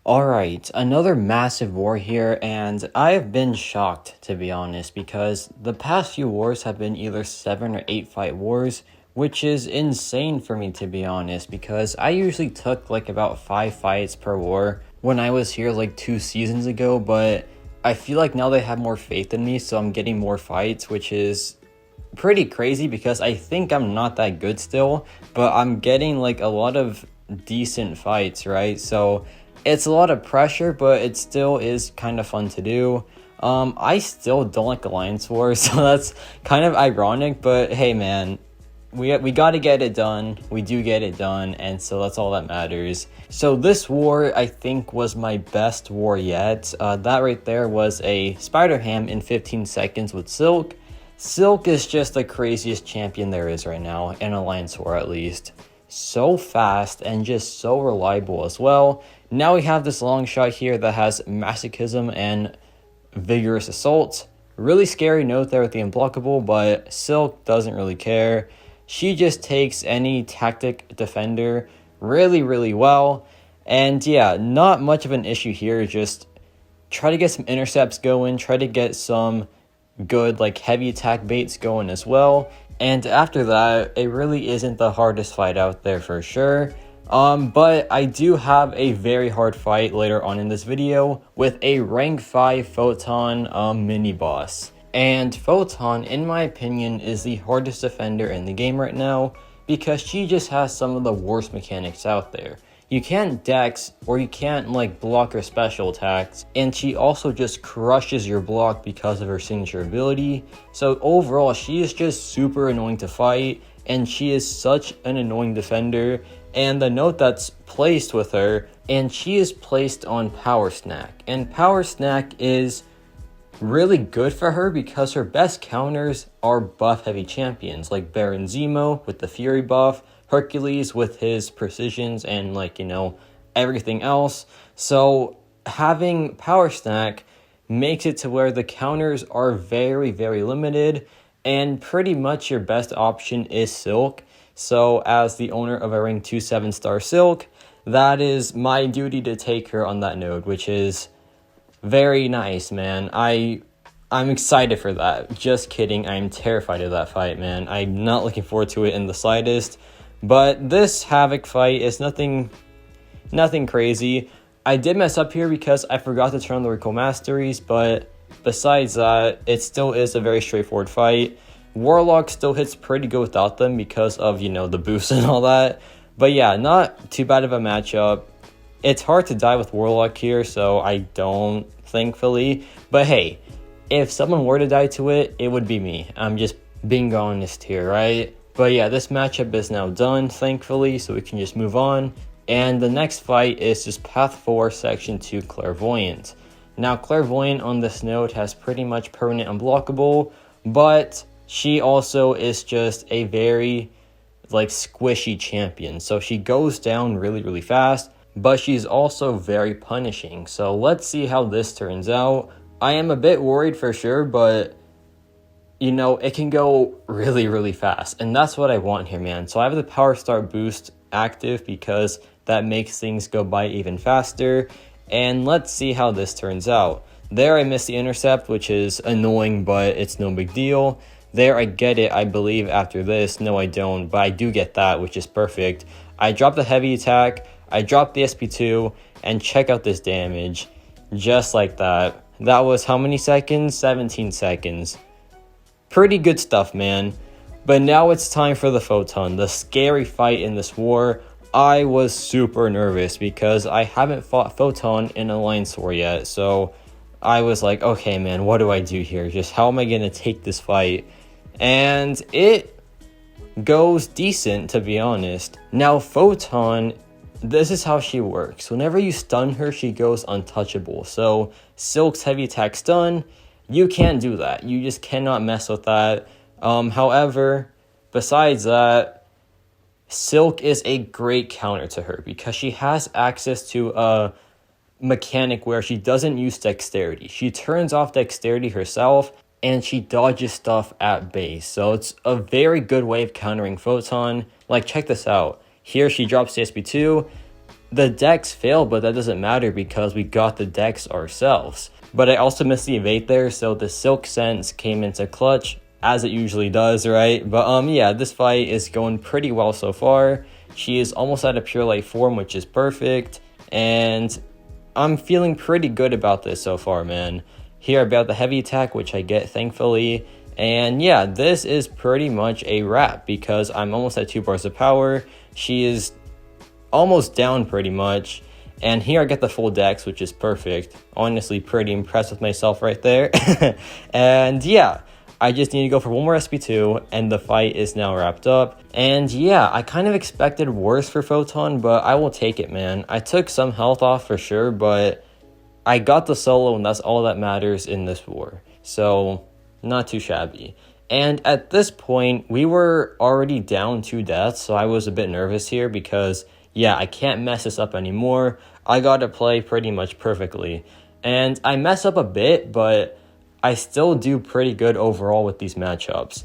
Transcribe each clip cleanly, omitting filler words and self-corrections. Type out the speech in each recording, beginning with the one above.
Alright, another massive war here, and I have been shocked, to be honest, because the past few wars have been either 7 or 8 fight wars, which is insane for me, to be honest, because I usually took like about 5 fights per war when I was here like 2 seasons ago, but I feel like now they have more faith in me, so I'm getting more fights, which is pretty crazy because I think I'm not that good still, but I'm getting like a lot of decent fights, right? So it's a lot of pressure, but it still is kind of fun to do. I still don't like Alliance Wars, so that's kind of ironic, but hey man, we got to get it done. We do get it done, and so that's all that matters. So this war, I think, was my best war yet. That right there was a Spider-Ham in 15 seconds with Silk. Silk is just the craziest champion there is right now, in Alliance War at least. So fast and just so reliable as well. Now we have this Longshot here that has Masochism and Vigorous Assault. Really scary note there with the Unblockable, but Silk doesn't really care. She just takes any tactic defender really well. And yeah, not much of an issue here. Just try to get some intercepts going, try to get some good like heavy attack baits going as well. And after that, it really isn't the hardest fight out there for sure. But I do have a very hard fight later on in this video with a rank 5 Photon mini boss. And Photon, in my opinion, is the hardest defender in the game right now because she just has some of the worst mechanics out there. You can't dex or you can't like block her special attacks, and she also just crushes your block because of her signature ability. So overall, she is just super annoying to fight, and she is such an annoying defender. And the note that's placed with her, and she is placed on Power Snack, and Power Snack is really good for her because her best counters are buff heavy champions like Baron Zemo with the Fury buff, Hercules with his precisions and like, you know, everything else. So having Power Snack makes it to where the counters are very limited, and pretty much your best option is Silk. So as the owner of a rank 2 7-star Silk, that is my duty to take her on that node, which is very nice, man. I'm excited for that. Just kidding, I'm terrified of that fight, man. I'm not looking forward to it in the slightest. But this Havok fight is nothing crazy. I did mess up here because I forgot to turn on the recoil masteries, but besides that, it still is a very straightforward fight. Warlock still hits pretty good without them because of, you know, the boost and all that. But yeah, not too bad of a matchup. It's hard to die with Warlock here, so I don't, thankfully. But hey, if someone were to die to it, it would be me. I'm just being honest here, right? But yeah, this matchup is now done, thankfully, so we can just move on. And the next fight is just Path 4, Section 2, Clairvoyant. Now, Clairvoyant on this node has pretty much permanent unblockable, but she also is just a very like squishy champion. So she goes down really fast, but she's also very punishing. So let's see how this turns out. I am a bit worried for sure, but you know, it can go really fast, and that's what I want here, man. So I have the Power Star boost active because that makes things go by even faster, and let's see how this turns out. There I missed the intercept, which is annoying, but it's no big deal. There I get it, I believe, after this. No, I don't, but I do get that, which is perfect. I dropped the heavy attack, I dropped the SP2, and check out this damage. Just like that. That was how many seconds? 17 seconds. Pretty good stuff, man. But now it's time for the Photon, the scary fight in this war. I was super nervous because I haven't fought Photon in Alliance War yet, so I was like, okay, man, what do I do here? Just how am I going to take this fight? And it goes decent, to be honest. Now, Photon, this is how she works. Whenever you stun her, she goes untouchable. So, Silk's heavy attack stun, you can't do that. You just cannot mess with that. However, besides that, Silk is a great counter to her because she has access to a mechanic where she doesn't use dexterity. She turns off dexterity herself, and she dodges stuff at base. So it's a very good way of countering Photon. Like, check this out. Here she drops the SB2. The Dex failed, but that doesn't matter because we got the Dex ourselves. But I also missed the evade there, so the Silk Sense came into clutch, as it usually does, right? But yeah, this fight is going pretty well so far. She is almost at a pure light form, which is perfect, and I'm feeling pretty good about this so far, man. Here about the heavy attack, which I get thankfully, and yeah, this is pretty much a wrap because I'm almost at 2 bars of power. She is almost down pretty much, and here I get the full Dex, which is perfect. Honestly, pretty impressed with myself right there. And yeah, I just need to go for one more SB2 and the fight is now wrapped up. And yeah, I kind of expected worse for Photon, but I will take it, man. I took some health off for sure, but I got the solo and that's all that matters in this war. So not too shabby. And at this point, we were already down 2 deaths, so I was a bit nervous here because yeah, I can't mess this up anymore. I gotta play pretty much perfectly. And I mess up a bit, but I still do pretty good overall with these matchups.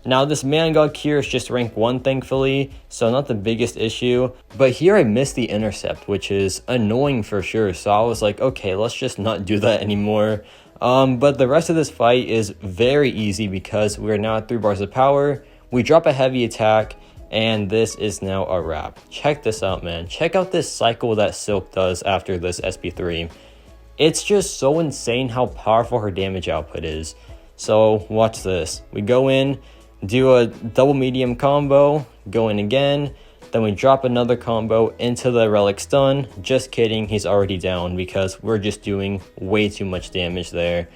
Now this Mcoc here is just rank 1 thankfully, so not the biggest issue. But here I missed the intercept, which is annoying for sure. So I was like, okay, let's just not do that anymore. But the rest of this fight is very easy because we're now at 3 bars of power. We drop a heavy attack, and this is now a wrap. Check this out, man. Check out this cycle that Silk does after this SP3. It's just so insane how powerful her damage output is. So watch this. We go in, do a double medium combo, go in again, then we drop another combo into the relic stun. Just kidding, he's already down because we're just doing way too much damage there.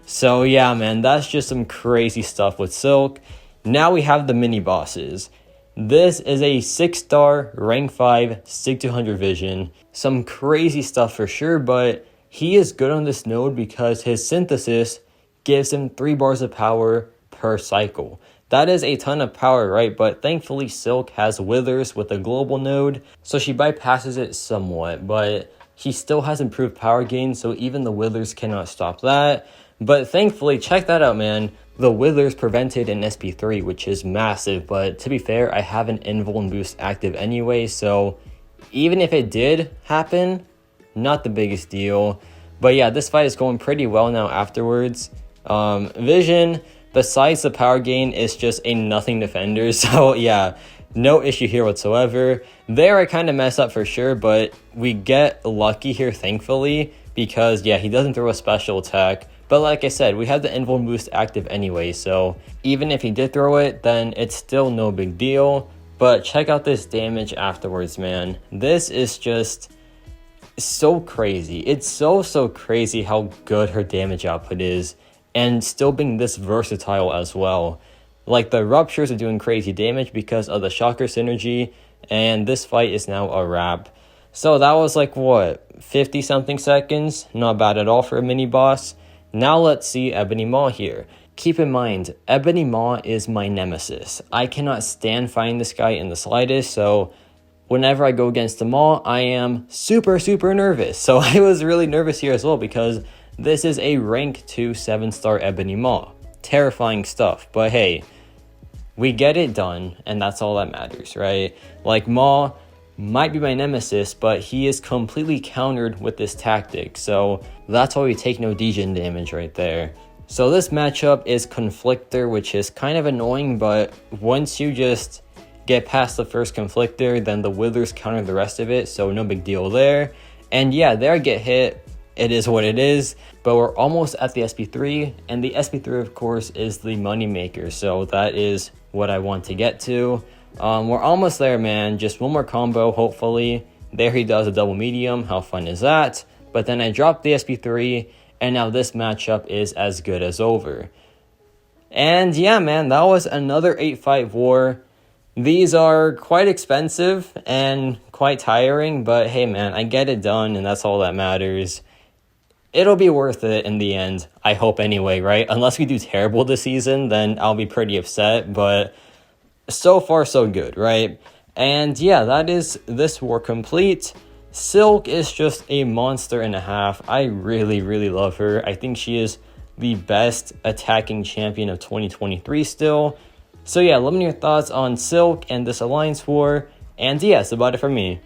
So yeah, man, that's just some crazy stuff with Silk. Now we have the mini bosses. This is a 6-star, rank 5, Sig 200 vision. Some crazy stuff for sure, but he is good on this node because his synthesis gives him 3 bars of power per cycle. That is a ton of power, right? But thankfully Silk has withers with a global node, so she bypasses it somewhat, but he still has improved power gain, so even the withers cannot stop that. But thankfully, check that out, man. The withers prevented an SP3, which is massive, but to be fair, I have an invuln boost active anyway, so even if it did happen, not the biggest deal. But yeah, this fight is going pretty well now afterwards. Vision, besides the power gain, is just a nothing defender, so yeah, no issue here whatsoever. There I kind of mess up for sure, but we get lucky here thankfully, because yeah, he doesn't throw a special attack. But like I said, we have the invuln boost active anyway, so even if he did throw it, then it's still no big deal. But check out this damage afterwards, man. This is just so crazy. It's so crazy how good her damage output is, and still being this versatile as well. Like, the ruptures are doing crazy damage because of the shocker synergy, and this fight is now a wrap. So that was like, what, 50 something seconds? Not bad at all for a mini boss. Now let's see Ebony Maw here. Keep in mind, Ebony Maw is my nemesis. I cannot stand fighting this guy in the slightest, so whenever I go against the Maw, I am super nervous. So I was really nervous here as well because this is a rank 2 7-star Ebony Maw. Terrifying stuff, but hey, we get it done, and that's all that matters, right? Like, Maw might be my nemesis, but he is completely countered with this tactic, so that's why we take no degen damage right there. So this matchup is Conflictor, which is kind of annoying, but once you just get past the first Conflictor, then the withers counter the rest of it, so no big deal there. And yeah, there I get hit. It is what it is, but we're almost at the SP3, and the SP3 of course is the money maker, so that is what I want to get to. We're almost there, man. Just one more combo, hopefully. There he does a double medium. How fun is that? But then I dropped the SP3, and now this matchup is as good as over. And yeah, man, that was another 8-fight war. These are quite expensive and quite tiring, but hey, man, I get it done, and that's all that matters. It'll be worth it in the end, I hope anyway, right? Unless we do terrible this season, then I'll be pretty upset, but so far so good, right? And yeah, that is this war complete. Silk is just a monster and a half. I really love her. I think she is the best attacking champion of 2023 still. So yeah, let me know your thoughts on Silk and this alliance war. And yeah, that's about it for me.